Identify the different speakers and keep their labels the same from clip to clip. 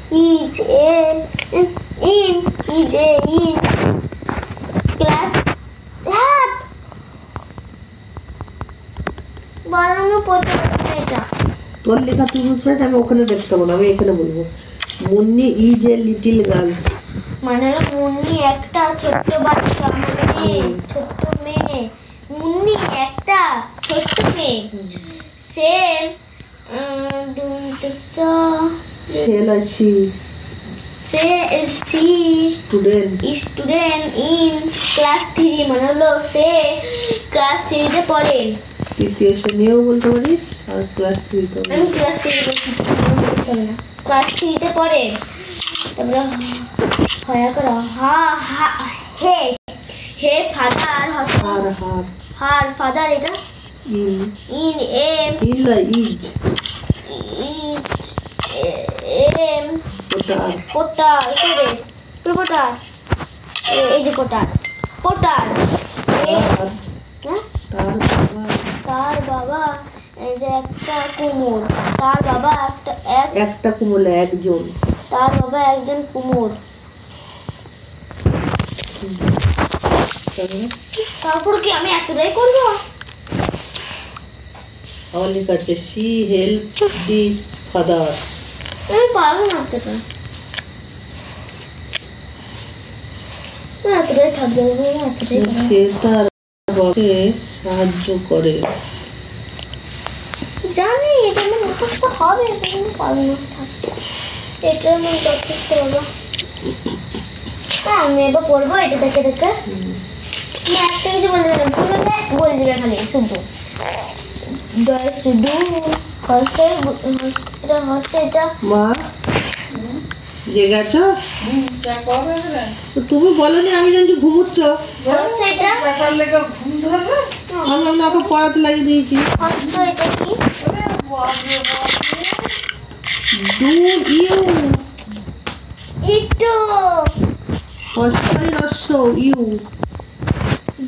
Speaker 1: is a in class lab বানানো পড়তে এটা
Speaker 2: তোর লেখা তুই বুঝবে আমি ওখানে দেখতে পাবো আমি এখানে বলবো Munni is a little girls
Speaker 1: মানে মুন্নি একটা ছোট্ট বাচ্চা মানে ছোট্ট মেয়ে মুন্নি একটা ছোট্ট মেয়ে সে স্টুডেন্ট ইন ক্লাস 3 মানে হলো সে ক্লাস 3 তে পড়ে
Speaker 2: তৃতীয় শ্রেণীও বলতে পারিস আর ক্লাস 3 তো
Speaker 1: আমি ক্লাস 3 বলছি না ক্লাস 3 তে পড়ে তারপরে হয়া করো হা হা হে হে ফাদার হার ফাদার এটা ইন এম
Speaker 2: ইজ
Speaker 1: এম পোটার এই যে পোটার তার বাবা এই যে একটা কুমোর তার বাবা
Speaker 2: একটা কুমোর একজন
Speaker 1: তার বাবা একজন কুমোর তারপর কি আমি এতটাই করবো
Speaker 2: আমার লেখা আছে সি হেল্প দি ফাদার
Speaker 1: আমি পারবো না এতটা এতটাই থাকবে
Speaker 2: সে তার বাবাকে সাহায্য করে
Speaker 1: জানি এটা আমার মুখস্থ হবে কিন্তু পারবো না এটা আমি যথেষ্ট বাবা আমি এবার পড়বো এটা দেখে একটা কিছু বলতে বলে দিবে খালি শুধু
Speaker 2: তুমি বলনি আমি জানছি ঘুমুচ্ছ আমি ওকে পড়াতে লাগিয়ে দিয়েছি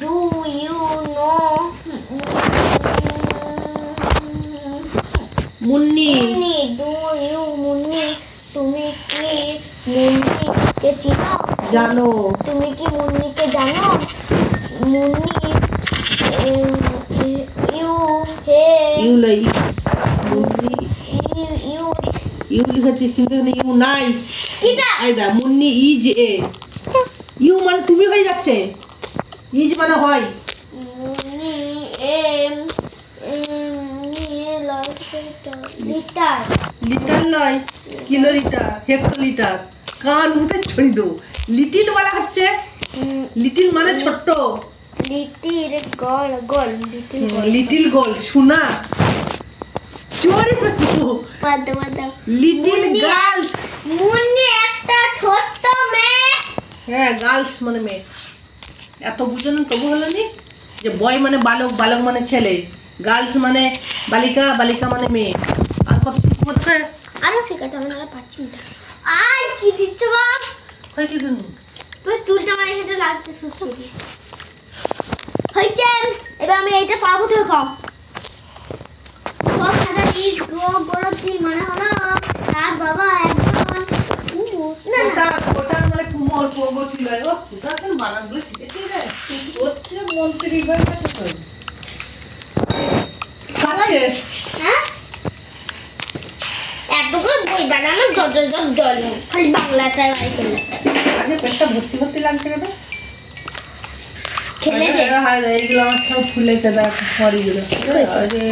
Speaker 1: Do you know
Speaker 2: মুন্নি
Speaker 1: তুমি কি মুন্নিকে চিনো
Speaker 2: জানো
Speaker 1: তুমি কি মুন্নিকে জানো মুন্নি
Speaker 2: ইউ লিখেছিস কিন্তু ইউ নাই মুন্নি ইজ এ ইউ মানে তুমি হয়ে যাচ্ছে ইজ মানে হয়
Speaker 1: মুন্নি
Speaker 2: লিটার নয় কিলোমিটার হেক্টোলিটার কান মুখে ছড়ি দো লিটিল বলা হচ্ছে লিটিল মানে ছোট্ট লিটিল গোল সোনা চোরে লিটিল গার্লস
Speaker 1: মুন্নি একটা ছোট্ট মেয়ে
Speaker 2: হ্যাঁ গার্লস মানে মেয়ে এত বুঝেন তবু হলো নি যে বয় মানে বালক বালক মানে ছেলে গার্লস মানে বালিকা বালিকা মানে মেয়ে আর কত শিখতে
Speaker 1: আরো শেখাতে আমি না পাচ্ছি না আর কি দিচ্ছ বাপ
Speaker 2: কই কি জানি
Speaker 1: তুই চুলটা মানে এটা লাগতে সুসুরি হইছে এবার আমি এইটা পাবো তো কম সব খাতা পিস বড় তিল মানে হলো তার বাবা একজন না না
Speaker 2: ওটা মানে কুমোর পগতি লয় ও ওটা তো বানানগুলো শিখেছি রে হচ্ছে মন্ত্রী ভাই কাছে তো কাছে
Speaker 1: হ্যাঁ এতগুলো বই বানানো জল খালি বাংলাটাই বাই করলে
Speaker 2: আগে পেটটা ভর্তি লাগছে কেন
Speaker 1: খেলে দে
Speaker 2: হ্যাঁ এইগুলো আমার সব ফুলেছে দেখ পরিগুলো আরে আরে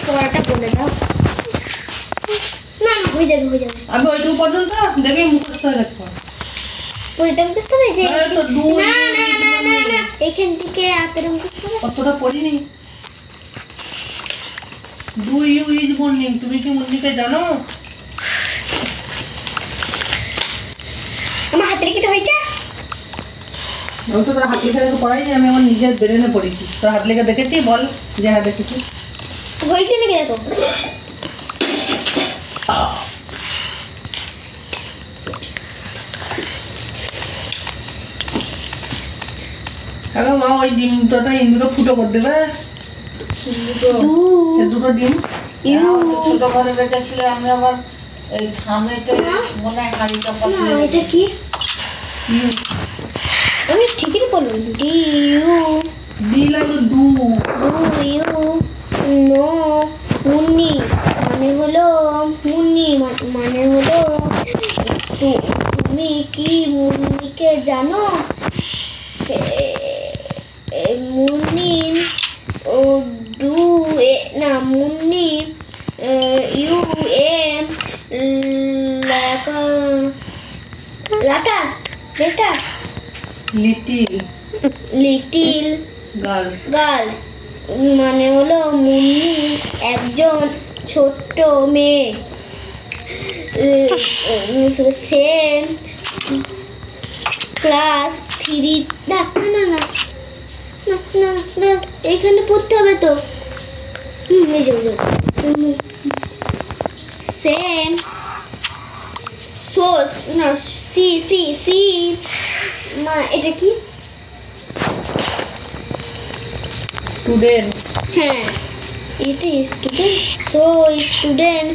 Speaker 1: পড়াটা বলে দাও না হয়ে যাবে
Speaker 2: আমি ওইটুকু পর্যন্ত দেখবি মুখস্থ হয়ে রাখবো
Speaker 1: ওইটা মুখস্থ হয়ে যায় না এইখান থেকে হাতের মুখস্থ
Speaker 2: অতটা পড়িনি ডু ইউ ইজ মর্নিং তুমি কি মুন্নিকে জানো
Speaker 1: আমার হাতে লিখিত হয়েছে
Speaker 2: আমি তো তোর হাত লেখা পড়াইনি আমি আমার নিজের ব্রেনে পড়েছি তোর হাত লেখা দেখেছি বল যে হ্যাঁ দেখেছি
Speaker 1: হয়েছে নাকি দেখো
Speaker 2: এখন মা ওই ডিম দুটোটা ইন্দুরে ফুটো করে দেবে দুটো ডিম
Speaker 3: ছোট ঘরে রেখেছিল আমি আবার এই ঘামেতে মনে হয় হাড়ি চাপা
Speaker 1: এটা কি আমি ঠিকই বললাম
Speaker 2: ডি লাগে ডু
Speaker 1: নো মুন্নি মানে হলো মুন্নি মানে হলো তুমি কি মুন্নিকে জানো? মুন্নি ও ডু না মুন্নি ইউ এম লাটা লেটা লিটিল গার্লস মানে হলো মুন্নি একজন ছোট্ট মেয়ে। সেম ক্লাস 3 না না না না না এখানে পড়তে হবে তো সেম সোস না সি সি সি মা এটা কি
Speaker 2: স্টুডেন্ট
Speaker 1: হ্যাঁ it is student so student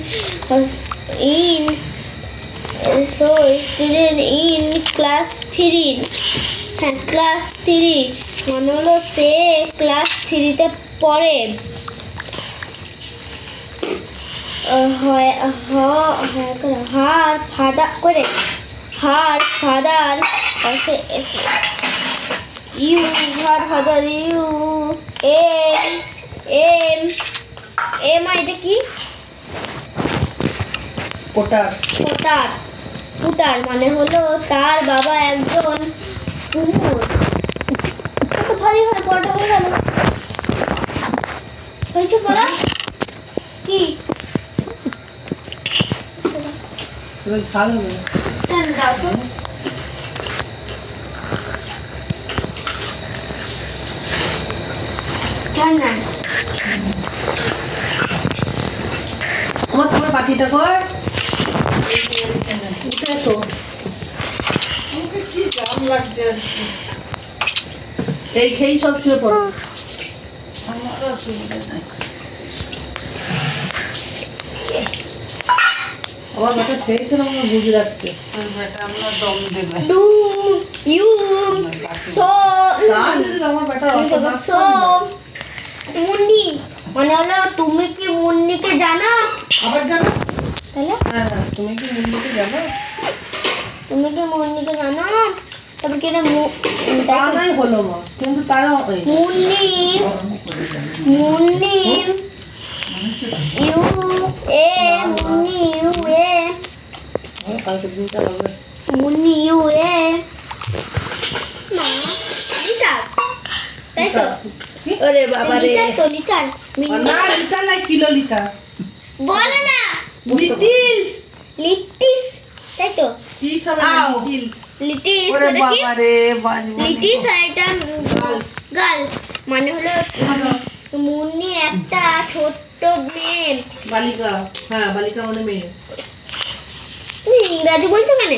Speaker 1: in class 3 হ্যাঁ ক্লাস 3 মানে হলো সে ক্লাস 3 তে পড়ে। হার ফাদার ইউ এম এটা কি পুটার মানে হলো তার বাবা একজন কুমোর। কত ভারী ভারী পড়াটা হয়ে গেল হয়েছে পড়া কি
Speaker 2: ভালো
Speaker 1: দাও তো জানা
Speaker 2: তোমার পাখিটা কর উঠে এসো এই খেয়েই সব শুয়ে পড়ো
Speaker 3: আমারও অসুবিধা নাই
Speaker 2: আমার বেটা খেয়েছিল আমার বুঝে রাখছে
Speaker 3: বেটা আমরা দম দেবে
Speaker 1: ডু ইউ সো
Speaker 2: আমার বেটা
Speaker 1: সো মুন্নি মানে হলো তুমি কি মুন্নিকে জানো?
Speaker 2: আবার জানো
Speaker 1: তাহলে
Speaker 2: হ্যাঁ তুমি কি মুন্নিকে জানো?
Speaker 1: তুমি কি মুন্নিকে জানো? তবে কি
Speaker 2: তা নাই হলো মা কিন্তু তারা
Speaker 1: মুন্নি ইউ এ মুন্নি ইউ এ
Speaker 2: কালকে দিনটা হবে
Speaker 1: মুন্নি ইউ এ না লিটার তাই তো
Speaker 2: আরে বাবা রে
Speaker 1: লিটার তো লিটার
Speaker 2: না লিটার নাই কিলোমিটার
Speaker 1: বলো না লিটিস তাই তো
Speaker 2: কি সব
Speaker 1: লিটিস
Speaker 3: ওরে
Speaker 1: ওটা কি
Speaker 3: বাবা রে বাজবো
Speaker 1: লিটিস আর এটা গার্লস মানে হলো মুন্নি একটা ছোট্ট মেয়ে।
Speaker 2: বালিকা হ্যাঁ বালিকা মানে মেয়ে
Speaker 1: তুমি ইংরাজি বলছো কেন?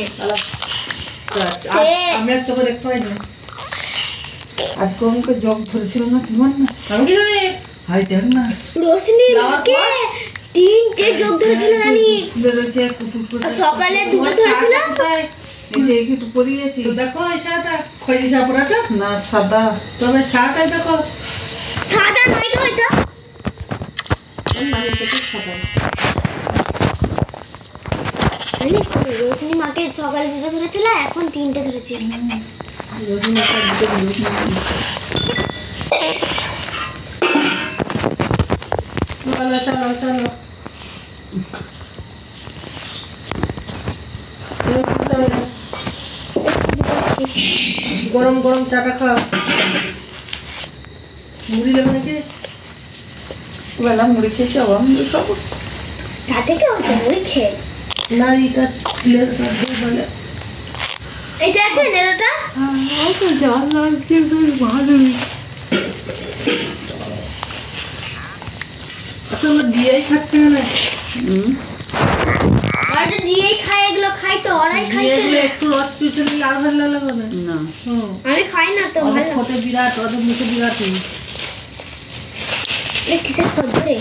Speaker 2: আমি আর চোখে দেখতে পাই না
Speaker 3: আজকে আমাকে জগ ধরেছিল না কেমন না
Speaker 2: আমি কি জানি
Speaker 3: হাই দেখ না
Speaker 1: রোশনির মুখে 3টে যোগ ধরেছিল জানি
Speaker 3: বেরোচ্ছে কুটুর কুটুর
Speaker 1: সকালে 2টো ধরেছিল
Speaker 3: এই যে একটু পরিয়েছি
Speaker 2: তো দেখো এই শাড়িটা খয়েরি শাড়ি পরেছো
Speaker 3: না সাদা
Speaker 2: তবে শাড়িটাই দেখো
Speaker 1: সাদা নয় তো এটা রোশনি মাকে সকালে 2টো ধরেছিল এখন 3টে ধরেছে।
Speaker 2: চলো চলো গরম গরম চাটা খাও মুড়ি নেবে নাকি
Speaker 3: বেলা মুড়ি খেয়েছি আবার মুড়ি খাবো
Speaker 1: তা থেকে হচ্ছে মুড়ি খেয়ে
Speaker 2: না এটা বলে
Speaker 1: এটা আছে নেড়োটা
Speaker 3: তো জাল লাগছে বেশ ভালোই
Speaker 2: আচ্ছা দিয়েই খাচ্ছে না
Speaker 1: আর দিয়েই খায় এগুলো এগুলো খাই তো ওরাই খাই তো।
Speaker 2: এগুলো একটু রস চুষে নিলে আর ভালো লাগবে না।
Speaker 3: না
Speaker 1: আমি খাই না তো
Speaker 2: ওদের
Speaker 1: ভালো।
Speaker 2: ঠোঁটে বিরাট, ওদের মুখে বিরাট।
Speaker 1: কিসের খোঁজ রে?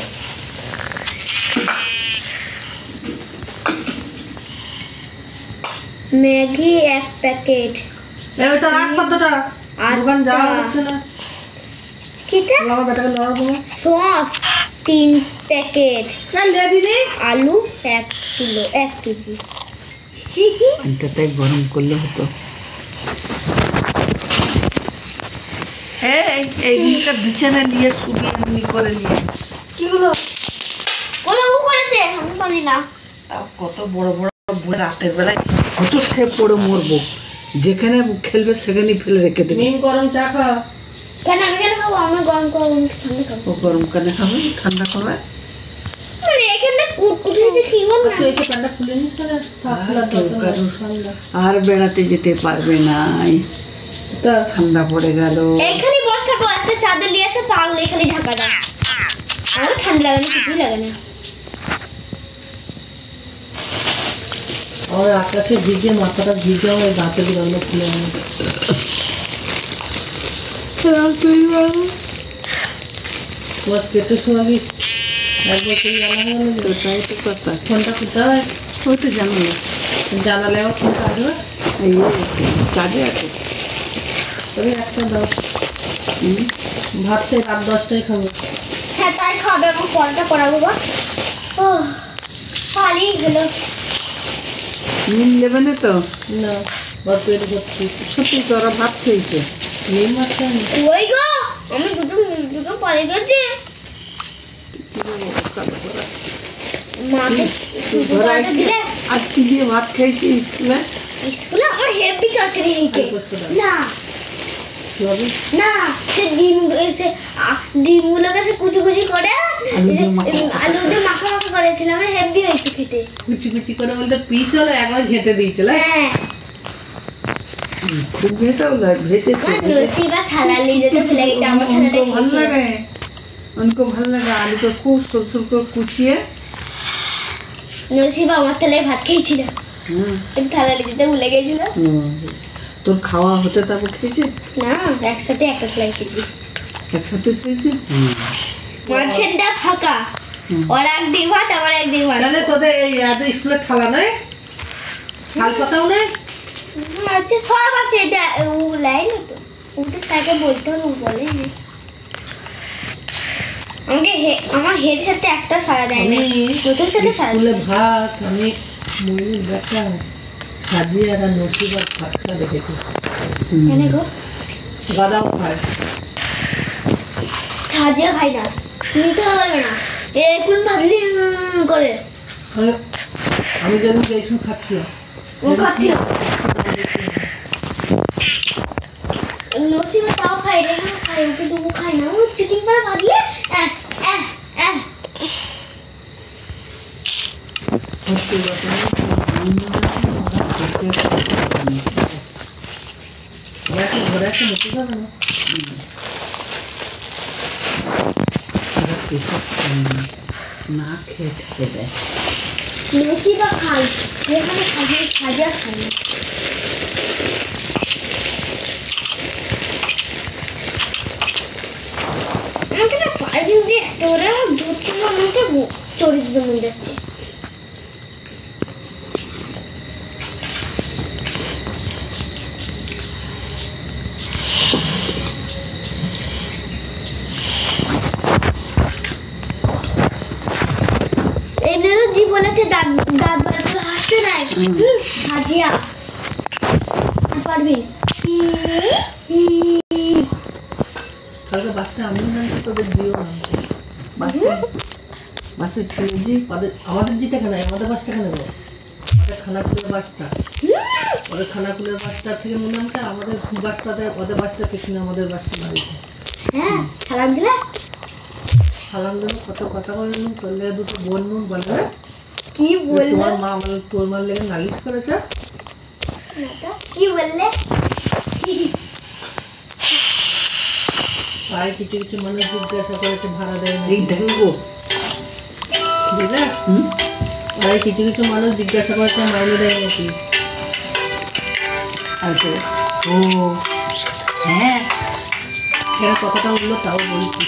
Speaker 1: Maggi 1 packet.
Speaker 2: ওইটা রাখ পদ্মটা, দোকান যাওয়া হচ্ছে না।
Speaker 1: কিটা?
Speaker 2: আমার বেটাকে লড়াবো।
Speaker 1: Sauce 3 packet.
Speaker 2: চল দে দিদি।
Speaker 1: আলু 1 কিলো 1 কেজি।
Speaker 3: এটাই গরম করলে হতো। এইগুলোকে বিছানা নিয়ে শুকিয়ে আমি করে নিয়ে
Speaker 1: কিগুলো? ওগুলো ও করেছে, আমি জানি না।
Speaker 3: তাও কত বড় বড় বুড়ে রাতের বেলায় প্রচুর খেয়ে পড়ে মরবো। যেখানে খেলবে সেখানেই ফেলে রেখে দেবে।
Speaker 2: মিম গরম চা খা।
Speaker 1: কেন আমি কেন খাবো? আমি গরম করবো, আমি ঠান্ডা খাবো।
Speaker 3: ও গরম কানে খাবে, ঠান্ডা করবে।
Speaker 1: মানে এখানে কুটকুটি যে কি বল না।
Speaker 2: তুই এসে প্যান্টটা খুলে নিস না। ঠান্ডা
Speaker 3: আর বেড়াতে যেতে পারবে না,
Speaker 2: তা
Speaker 3: ঠান্ডা পড়ে গেল।
Speaker 1: এইখানে বস থাকো, একটা চাদর নিয়ে এসে পাগল এখানে ঢাকা দাও। আমার ঠান্ডা লাগে না, কিছুই লাগে না।
Speaker 2: আমার আকাশে ভিজে মাথাটা ভিজে আমার দাঁতে দিলাম খুলে আনো। তোমার পেটে শোয়াবি একবার করে জানা হয়ে গেল।
Speaker 3: ওটাই তো কথা।
Speaker 2: ফোনটা কোথায়?
Speaker 3: ওই তো জানো না,
Speaker 2: জানালে আমার ফোনটা আসবে।
Speaker 3: এই কাজে আছে।
Speaker 2: তবে একটা দাও। ভাত সেই রাত 10টায় খাবো।
Speaker 1: হ্যাঁ তাই খাবে, আমার পরটা করাবো বা। ও পানি গেল।
Speaker 3: নিম নেবে না তো?
Speaker 2: না ওর পেট ভর্তি।
Speaker 3: সত্যি তো ওরা ভাত খেয়েছে।
Speaker 2: নিম আছে না?
Speaker 1: ওই গো আমি দুটো পানি গেছি। মাকে দুটো দিলে
Speaker 3: আর কি দিয়ে ভাত খেয়েছি স্কুলে?
Speaker 1: স্কুলে আমার হেভি চচড়ি হয়েছে। না
Speaker 2: শোয়াবি?
Speaker 1: না, সে ডিমগুলোকে সে কুচি কুচি করে
Speaker 3: আলু দিয়ে মাখা
Speaker 1: আলু দিয়ে মাখা মাখা করেছিল, আমার হেভি হয়েছে খেতে।
Speaker 2: কুচি কুচি করে বলতে পিস হলো একবার ঘেঁটে দিয়েছিল।
Speaker 1: হ্যাঁ
Speaker 3: খুব ভেটাও ভেটেছে।
Speaker 1: লস্যি বা ছানা নিয়ে যেতে ছিল, এটা আমার ছানাটা
Speaker 3: ভালো লাগে, উनको ভালো লাগে। আলুকে খুব সরু করে কুচিয়ে
Speaker 1: লস্যি বা আমার তেলে ভাত খেয়েছিল, থালা নিয়ে যেতে ভুলে গেছিল।
Speaker 3: তোর খাওয়া হতে তারপর খেয়েছে?
Speaker 1: না একসাথে একটা ফ্লাই খেয়েছি।
Speaker 3: একসাথে খেয়েছে।
Speaker 1: মাঝখানটা ফাঁকা, ওর একদিক ভাত আমার একদিক ভাত।
Speaker 2: তাহলে তোদের এই স্কুলে থালা নাই, থাল পাতাও নেই?
Speaker 1: আচ্ছা সব আছে, এটা ও লাইন তো, ও তো সাইকে বলতে হবে, ও বলেনি আমাকে। আমার হেড সাথে একটা সারা দেয় না, দুটোর সাথে সারা
Speaker 2: স্কুলে ভাত আমি ময়ূর দেখা সাজিয়ে আর নসিবার ভাতটা দেখেছি।
Speaker 1: কেন গো?
Speaker 2: গাদাও খায়।
Speaker 1: সাজিয়া খাই না, নিতে পারবে না, এখন ভাবলি করে
Speaker 2: আমি যেন যেসব খাচ্ছিলাম
Speaker 1: ও খাচ্ছিল। নসিবা তাও খাই রে, না খাই, ওকে দুটো খাই না, ও চিটিং করে ভাবলে
Speaker 2: ঘরে একটা মুখে যাবে না।
Speaker 3: না খেয়ে খেতে দেয়।
Speaker 1: নসিবা খাই, যেখানে সাজিয়া খাই না। আমাকে না পায়ে দিয়ে এত করে দুধ থেকে মনে হচ্ছে চড়ে দিতে মন যাচ্ছে। এমনি তো জি বলেছে দাঁত বার করে হাসতে নাই, সাজিয়া পারবি।
Speaker 2: কালকে বাচ্চা আমি না তোদের দিও না।
Speaker 3: বাসে ছেলে যে
Speaker 2: আমাদের যেটা কেন, আমাদের বাসটা কেন গো? আমাদের খানাকুলের বাসটা, ওদের খানাকুলের বাসটা থেকে মনে হচ্ছে আমাদের বাসটাতে, ওদের বাসটা পেছনে আমাদের বাসটা বাড়িতে।
Speaker 1: হ্যাঁ সালাম দিলে
Speaker 2: সালাম দেবো, কত কথা বললাম, করলে দুটো বোন নুন বলবে
Speaker 1: কি বললে?
Speaker 2: তোমার মা আমাদের তোর মার লেগে নালিশ করেছে।
Speaker 1: কি বললে?
Speaker 2: আর কিছু কিছু মানুষ জিজ্ঞাসা করেছে ভাড়া দেয় না।
Speaker 3: এই দেখবো
Speaker 2: বুঝলে? তাই কিছু কিছু মানুষ জিজ্ঞাসা করছে মাইনে দেয় নাকি।
Speaker 3: আচ্ছা, ও হ্যাঁ,
Speaker 2: এরা কতটা উঠলো তাও বলছি।